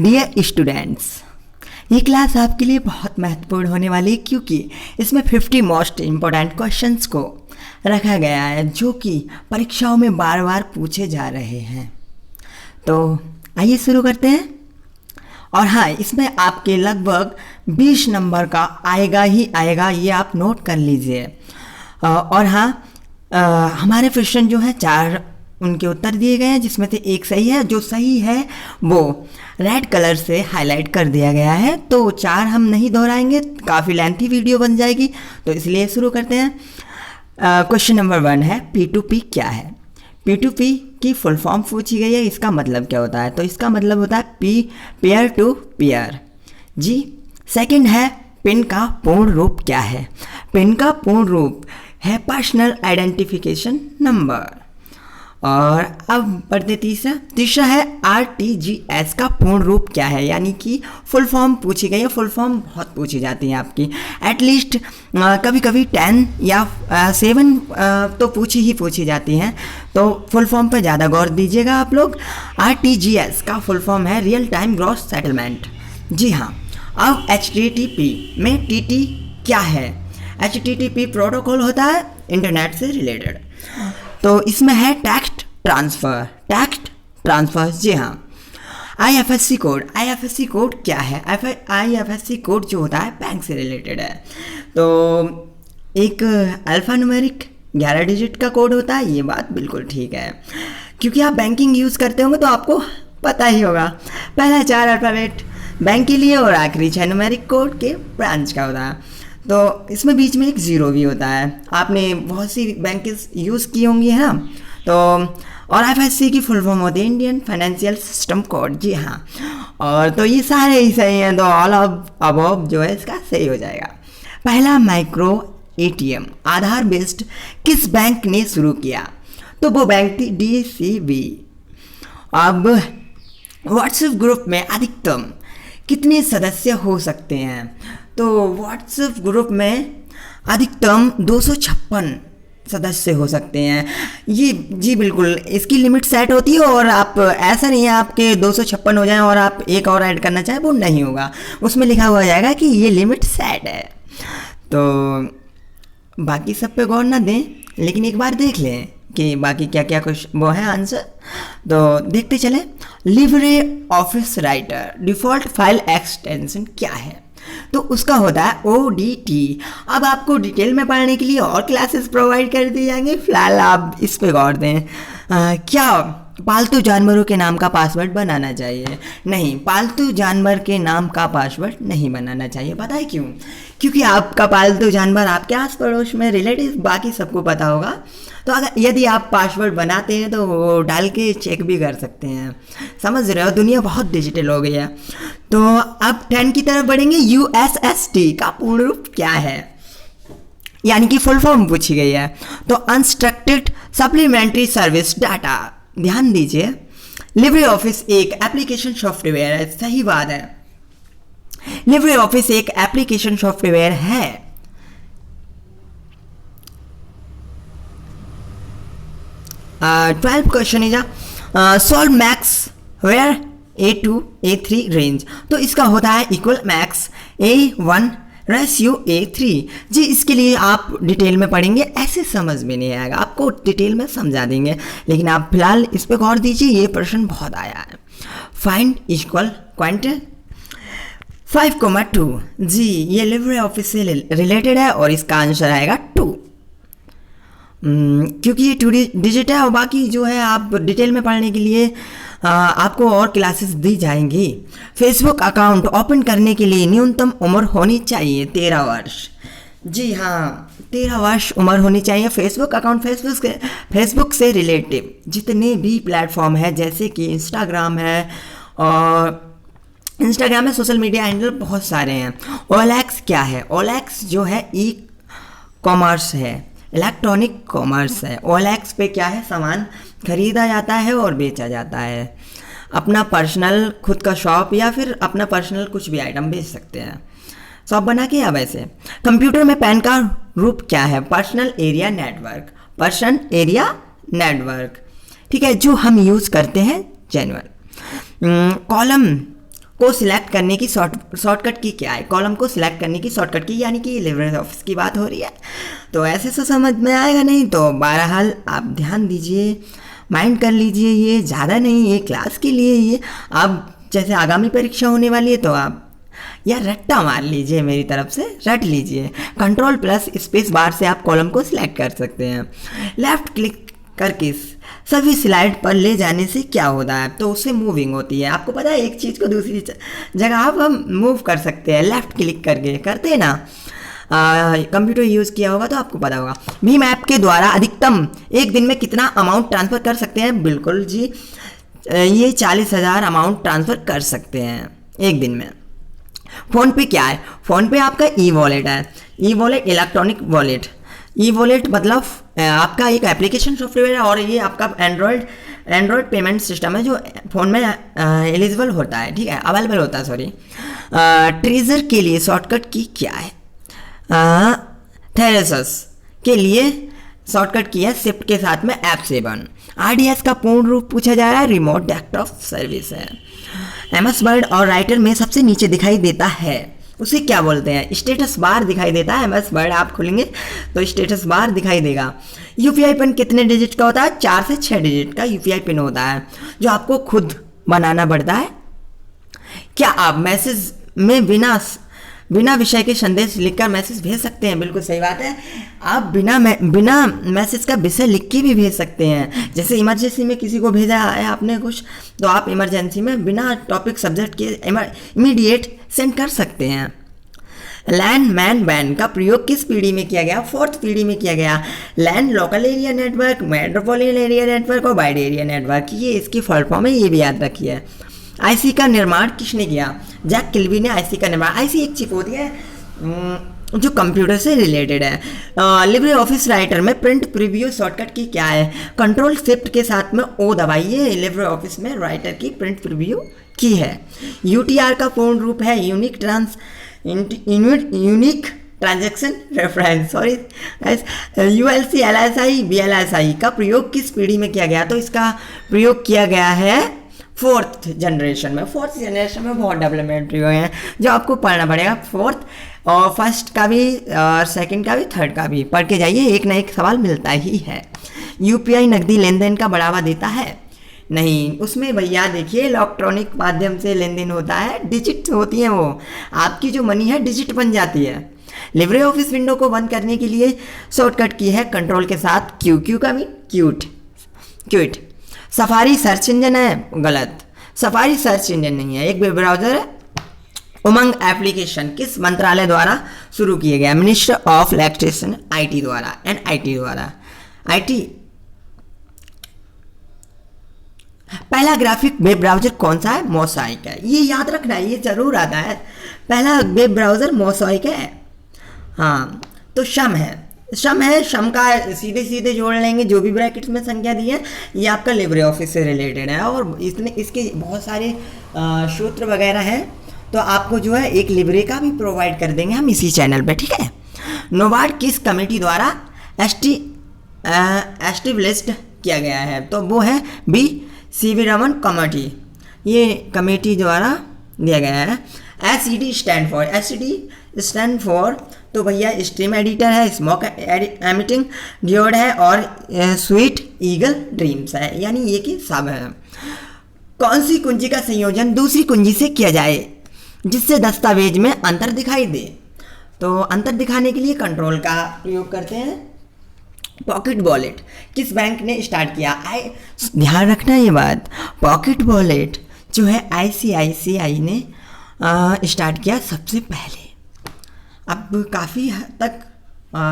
Dear students, ये class आपके लिए बहुत महत्वपूर्ण होने वाली है क्योंकि इसमें 50 मोस्ट इम्पोर्टेंट क्वेश्चंस को रखा गया है जो कि परीक्षाओं में बार बार पूछे जा रहे हैं। तो आइए शुरू करते हैं। और हाँ, इसमें आपके लगभग 20 नंबर का आएगा ही आएगा, ये आप नोट कर लीजिए। और हाँ, हमारे क्वेश्चन जो है 4 उनके उत्तर दिए गए हैं जिसमें से एक सही है। जो सही है वो रेड कलर से हाईलाइट कर दिया गया है, तो 4 हम नहीं दोहराएंगे, काफ़ी लेंथी वीडियो बन जाएगी, तो इसलिए शुरू करते हैं। क्वेश्चन नंबर 1 है P2P क्या है। P2P की फुल फॉर्म पूछी गई है, इसका मतलब क्या होता है? तो इसका मतलब होता है पेयर टू पेयर जी। सेकंड है पिन का पूर्ण रूप क्या है। पिन का पूर्ण रूप है पर्सनल आइडेंटिफिकेशन नंबर। और अब बढ़ते तीसरा है RTGS का पूर्ण रूप क्या है, यानी कि फुल फॉर्म पूछी गई है। फुल फॉर्म बहुत पूछी जाती है आपकी, एटलीस्ट कभी कभी 10 या 7 तो पूछी जाती हैं, तो फुल फॉर्म पर ज़्यादा गौर दीजिएगा आप लोग। RTGS का फुल फॉर्म है रियल टाइम ग्रॉस सेटलमेंट। जी हाँ। अब HTTP में TT क्या है? HTTP प्रोटोकॉल होता है इंटरनेट से रिलेटेड, तो इसमें है टेक्स्ट ट्रांसफ़र। जी हाँ। IFSC कोड क्या है? IFSC कोड जो होता है बैंक से रिलेटेड है, तो एक अल्फ़ा न्यूमेरिक 11 डिजिट का कोड होता है। ये बात बिल्कुल ठीक है, क्योंकि आप बैंकिंग यूज़ करते होंगे तो आपको पता ही होगा। पहला 4 अल्फ़ाबेट बैंक के लिए और आखिरी 6 न्यूमेरिक कोड के ब्रांच का होता है, तो इसमें बीच में एक 0 भी होता है। आपने बहुत सी बैंक यूज़ की होंगी, है ना? तो और IFSC की फुल फॉर्म होती है इंडियन फाइनेंशियल सिस्टम कोड। जी हाँ। और तो ये सारे ही सही हैं, तो ऑल ऑफ अबव जो है इसका सही हो जाएगा। पहला माइक्रो ATM आधार बेस्ड किस बैंक ने शुरू किया? तो वो बैंक थी DCB। अब व्हाट्सएप ग्रुप में अधिकतम कितने सदस्य हो सकते हैं? तो व्हाट्सएप ग्रुप में अधिकतम 256 सदस्य हो सकते हैं। ये जी बिल्कुल, इसकी लिमिट सेट होती है, और आप ऐसा नहीं है आपके 256 हो जाएं और आप एक और ऐड करना चाहें, वो नहीं होगा। उसमें लिखा हुआ जाएगा कि ये लिमिट सेट है। तो बाकी सब पे गौर ना दें, लेकिन एक बार देख लें कि बाकी क्या क्या कुछ वो है आंसर, तो देखते चलें। Libre office writer default file extension क्या है? तो उसका होता है ODT। अब आपको डिटेल में पढ़ने के लिए और क्लासेस प्रोवाइड कर दी जाएंगी, फिलहाल आप इस पे गौर दें। क्या पालतू जानवरों के नाम का पासवर्ड बनाना चाहिए? नहीं, पालतू जानवर के नाम का पासवर्ड नहीं बनाना चाहिए। पता है क्यों? क्योंकि आपका पालतू जानवर आपके आस पड़ोस में रिलेटिव बाकी सबको पता होगा, तो अगर यदि आप पासवर्ड बनाते हैं तो वो डाल के चेक भी कर सकते हैं। समझ रहे हो, दुनिया बहुत डिजिटल हो गई है। तो अब 10 की तरफ बढ़ेंगे। USSD का पूर्ण रूप क्या है, यानी कि फुल फॉर्म पूछी गई है। तो अनस्ट्रक्चर्ड सप्लीमेंट्री सर्विस डाटा। ध्यान दीजिए, लिब्रे ऑफिस एक एप्लीकेशन सॉफ्टवेयर है। सही बात है, लिब्रे ऑफिस एक एप्लीकेशन सॉफ्टवेयर है। 12th question is solve max where A2 A3 range. तो इसका होता है equal max A1 ratio A3। जी, इसके लिए आप डिटेल में पढ़ेंगे, ऐसे समझ में नहीं आएगा, आपको डिटेल में समझा देंगे, लेकिन आप फिलहाल इस पे गौर दीजिए, ये प्रश्न बहुत आया है। Find equal quantity 5,2। जी, ये लिब्रे ऑफिस से रिलेटेड है और इसका आंसर आएगा 2, क्योंकि ये 2 डिजिट है। और बाकी जो है आप डिटेल में पढ़ने के लिए आपको और क्लासेस दी जाएंगी। फेसबुक अकाउंट ओपन करने के लिए न्यूनतम उम्र होनी चाहिए 13 वर्ष। जी हाँ, 13 वर्ष उम्र होनी चाहिए। फेसबुक अकाउंट फेसबुक से रिलेटिव जितने भी प्लेटफॉर्म है, जैसे कि इंस्टाग्राम है, और इंस्टाग्राम में सोशल मीडिया हैंडल बहुत सारे हैं। OLX क्या है? OLX जो है कॉमर्स है, इलेक्ट्रॉनिक कॉमर्स है। OLX पे क्या है? सामान खरीदा जाता है और बेचा जाता है। अपना पर्सनल खुद का शॉप या फिर अपना पर्सनल कुछ भी आइटम बेच सकते हैं शॉप बना के या वैसे। कंप्यूटर में पैन का रूप क्या है? Personal area network. ठीक है, जो हम यूज़ करते हैं जनरल। को सिलेक्ट करने की शॉर्टकट की क्या है, कॉलम को सिलेक्ट करने की शॉर्टकट की, यानी कि लिब्रे ऑफिस की बात हो रही है। तो ऐसे तो समझ में आएगा नहीं, तो बहरहाल आप ध्यान दीजिए, माइंड कर लीजिए, ये ज़्यादा नहीं, ये क्लास के लिए, ये आप जैसे आगामी परीक्षा होने वाली है तो आप या रट्टा मार लीजिए, मेरी तरफ से रट लीजिए। कंट्रोल प्लस स्पेस बार से आप कॉलम को सिलेक्ट कर सकते हैं। लेफ़्ट क्लिक करके सभी स्लाइड पर ले जाने से क्या होता है, तो उससे मूविंग होती है। आपको पता है एक चीज़ को दूसरी जगह आप हम मूव कर सकते हैं लेफ़्ट क्लिक करके, करते हैं ना, कंप्यूटर यूज़ किया होगा तो आपको पता होगा। भीम ऐप के द्वारा अधिकतम एक दिन में कितना अमाउंट ट्रांसफ़र कर सकते हैं? बिल्कुल जी, ये 40,000 अमाउंट ट्रांसफ़र कर सकते हैं एक दिन में। फ़ोन पे क्या है? फ़ोन पे आपका ई वॉलेट है। E wallet electronic wallet, e wallet मतलब आपका एक एप्लीकेशन सॉफ्टवेयर है और ये आपका एंड्रॉयड पेमेंट सिस्टम है जो फ़ोन में एलिजिबल होता है, ठीक है, अवेलेबल होता है, सॉरी। ट्रेजर के लिए शॉर्टकट की क्या है? थेरेसस के लिए शॉर्टकट की है शिफ्ट के साथ में F7। RDS का पूर्ण रूप पूछा जा रहा है, रिमोट डेस्कटॉप सर्विस है। MS वर्ड और राइटर में सबसे नीचे दिखाई देता है, उसे क्या बोलते हैं? स्टेटस बार दिखाई देता है। MS वर्ड आप खोलेंगे तो स्टेटस बार दिखाई देगा। UPI पिन कितने डिजिट का होता है? 4 से 6 डिजिट का UPI पिन होता है जो आपको खुद बनाना पड़ता है। क्या आप मैसेज में बिना विषय के संदेश लिखकर मैसेज भेज सकते हैं? बिल्कुल सही बात है, आप बिना मैसेज का विषय लिख के भी भेज सकते हैं। जैसे इमरजेंसी में किसी को भेजा है आपने कुछ, तो आप इमरजेंसी में बिना टॉपिक सब्जेक्ट के इमीडिएट सेंड कर सकते हैं। लैन मैन बैन का प्रयोग किस पीढ़ी में किया गया? 4th पीढ़ी में किया गया। LAN local area network, metropolitan area network और वाइड एरिया नेटवर्क, ये इसकी फुल फॉर्म है, ये भी याद रखिए। आईसी का निर्माण किसने किया? जैक किल्बी ने आईसी का निर्माण। आईसी एक चिप होती है जो कंप्यूटर से रिलेटेड है। लिब्रे ऑफिस राइटर में प्रिंट प्रीव्यू शॉर्टकट की क्या है? कंट्रोल शिफ्ट के साथ में ओ दबाइए, लिब्रे ऑफिस में राइटर की प्रिंट प्रीव्यू की है। यूटीआर का पूर्ण रूप है unique transaction reference, sorry. ULC, LSI, BLSI का प्रयोग किस पीढ़ी में किया गया? तो इसका प्रयोग किया गया है 4th जनरेशन में। 4th जनरेशन में बहुत डेवलपमेंट हुए हैं जो आपको पढ़ना पड़ेगा। 4th और 1st का भी, 2nd का भी, 3rd का भी पढ़ के जाइए, एक ना एक सवाल मिलता ही है। यूपीआई नकदी लेन देन का बढ़ावा देता है? नहीं, उसमें भैया देखिए इलेक्ट्रॉनिक माध्यम से लेन देन होता है, डिजिट होती हैं, वो आपकी जो मनी है डिजिट बन जाती है। लिब्रे ऑफिस विंडो को बंद करने के लिए शॉर्टकट की है कंट्रोल के साथ क्यू का भी क्यूट। सफारी सर्च इंजन है? गलत, सफारी सर्च इंजन नहीं है, एक वेब ब्राउज़र है। उमंग एप्लीकेशन किस मंत्रालय द्वारा शुरू किया गया? मिनिस्टर ऑफ इलेक्ट्रिसिटी, IT द्वारा, NIT द्वारा। IT पहला ग्राफिक वेब ब्राउज़र कौन सा है? मोज़ाइक है, ये याद रखना है, ये जरूर आता है। पहला वेब ब्राउज़र मोज़ाइक है। हाँ, तो शम है, शम का सीधे जोड़ लेंगे, जो भी ब्रैकेट्स में संख्या दी है ये आपका लिब्रे ऑफिस से रिलेटेड है और इसके बहुत सारे सूत्र वगैरह हैं, तो आपको जो है एक लिब्रे का भी प्रोवाइड कर देंगे हम इसी चैनल पे, ठीक है। नोवाड किस कमेटी द्वारा एस्टेब्लिश्ड किया गया है? तो वो है CV रमन कमेटी, ये कमेटी द्वारा दिया गया है। SED स्टैंड फॉर तो भैया स्ट्रीम एडिटर है, स्मोक एमिटिंग डियोड है और स्वीट ईगल ड्रीम्स है, यानी ये कि सब है। कौन सी कुंजी का संयोजन दूसरी कुंजी से किया जाए जिससे दस्तावेज में अंतर दिखाई दे? तो अंतर दिखाने के लिए कंट्रोल का प्रयोग करते हैं। पॉकेट वॉलेट किस बैंक ने स्टार्ट किया? ध्यान रखना ये बात, पॉकेट वॉलेट जो है ICICI ने स्टार्ट किया सबसे पहले। अब काफ़ी हद तक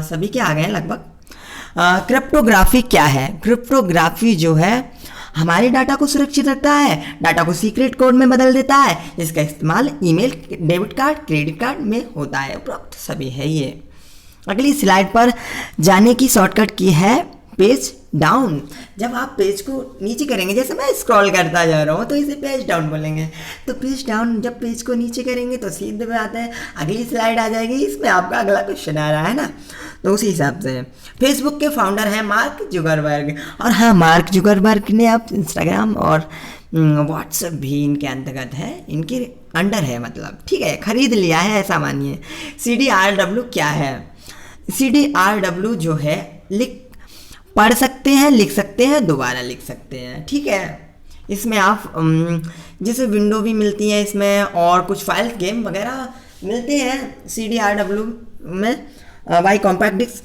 सभी के आ गए हैं लगभग। क्रिप्टोग्राफी क्या है? क्रिप्टोग्राफी जो है हमारे डाटा को सुरक्षित रखता है, डाटा को सीक्रेट कोड में बदल देता है, इसका इस्तेमाल email, debit card, credit card में होता है। उपरोक्त सभी है ये। अगली स्लाइड पर जाने की शॉर्टकट की है पेज डाउन। जब आप पेज को नीचे करेंगे, जैसे मैं स्क्रॉल करता जा रहा हूँ तो इसे पेज डाउन बोलेंगे, तो पेज डाउन जब पेज को नीचे करेंगे तो सीधे पे आता है अगली स्लाइड आ जाएगी, इसमें आपका अगला क्वेश्चन आ रहा है ना, तो उसी हिसाब से। फेसबुक के फाउंडर हैं मार्क जुकरबर्ग, और हाँ मार्क जुकरबर्ग ने अब इंस्टाग्राम और व्हाट्सएप भी इनके अंतर्गत है, इनके अंडर है, मतलब ठीक है, खरीद लिया है ऐसा मानिए। CDRW क्या है? CDRW जो है पढ़ सकते हैं, लिख सकते हैं, दोबारा लिख सकते हैं, ठीक है। इसमें आप जैसे विंडो भी मिलती है इसमें, और कुछ फाइल गेम वगैरह मिलते हैं CDRW में। By compact disc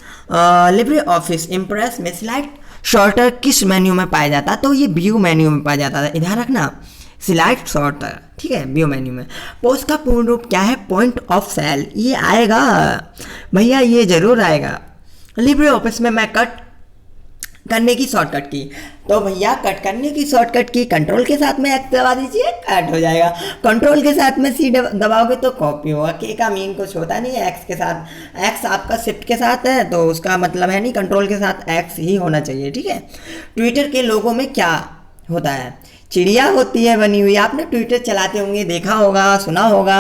libre office impress में स्लाइड शॉर्टर किस मेन्यू में पाया जाता है? तो ये व्यू मेन्यू में पाया जाता है, ध्यान रखना, स्लाइड शॉर्टर, ठीक है, व्यू मेन्यू में। पोस्ट का पूर्ण रूप क्या है? Point of sale. ये आएगा भैया, ये जरूर आएगा। लिब्रे ऑफिस में मैं कट करने की शॉर्टकट की, तो भैया कट करने की शॉर्टकट की, कंट्रोल के साथ में एक्स दबा दीजिए, कट हो जाएगा। कंट्रोल के साथ में सी दबाओगे तो कॉपी होगा। के का मीन कुछ होता नहीं है, एक्स के साथ, एक्स आपका शिफ्ट के साथ है तो उसका मतलब है नहीं, कंट्रोल के साथ एक्स ही होना चाहिए, ठीक है। ट्विटर के लोगों में क्या होता है? चिड़िया होती है बनी हुई। आपने ट्विटर चलाते होंगे, देखा होगा, सुना होगा,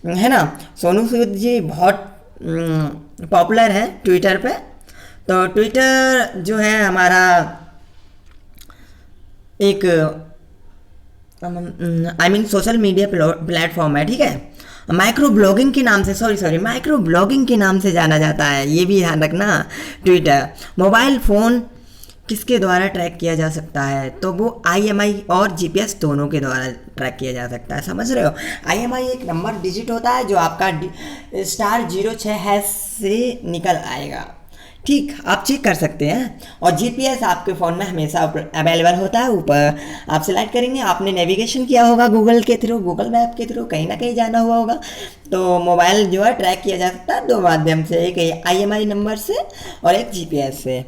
है ना। सोनू सूद जी बहुत पॉपुलर है ट्विटर पे। तो ट्विटर जो है हमारा एक सोशल मीडिया प्लेटफॉर्म है, ठीक है। माइक्रो ब्लॉगिंग के नाम से माइक्रो ब्लॉगिंग के नाम से जाना जाता है, ये भी ध्यान रखना। ट्विटर मोबाइल फ़ोन किसके द्वारा ट्रैक किया जा सकता है? तो वो IMI और GPS दोनों के द्वारा ट्रैक किया जा सकता है, समझ रहे हो। IMI एक नंबर डिजिट होता है जो आपका *06# से निकल आएगा, ठीक, आप चेक कर सकते हैं। और GPS आपके फ़ोन में हमेशा अवेलेबल होता है, ऊपर आप सिलेक्ट करेंगे। आपने नेविगेशन किया होगा गूगल के थ्रू, गूगल मैप के थ्रू कहीं ना कहीं जाना हुआ होगा, तो मोबाइल जो है ट्रैक किया जा सकता है दो माध्यम से, एक IMI नंबर से और एक GPS से।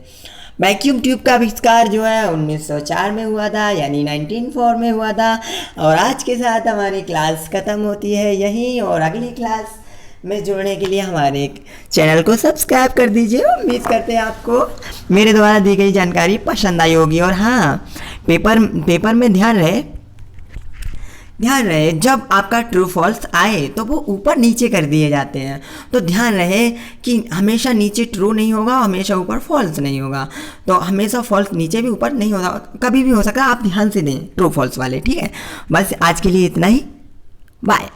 वैक्यूम ट्यूब का आविष्कार जो है 1904 में हुआ था, यानी 1904 में हुआ था। और आज के साथ हमारी क्लास ख़त्म होती है यहीं, और अगली क्लास में जुड़ने के लिए हमारे चैनल को सब्सक्राइब कर दीजिए। उम्मीद करते हैं आपको मेरे द्वारा दी गई जानकारी पसंद आई होगी। और हाँ, पेपर में ध्यान रहे जब आपका ट्रू फॉल्स आए तो वो ऊपर नीचे कर दिए जाते हैं, तो ध्यान रहे कि हमेशा नीचे ट्रू नहीं होगा, हमेशा ऊपर फॉल्स नहीं होगा। तो हमेशा फॉल्स नीचे भी ऊपर नहीं होगा, कभी भी हो सकता है, आप ध्यान से दें ट्रू फॉल्स वाले, ठीक है। बस आज के लिए इतना ही, बाय।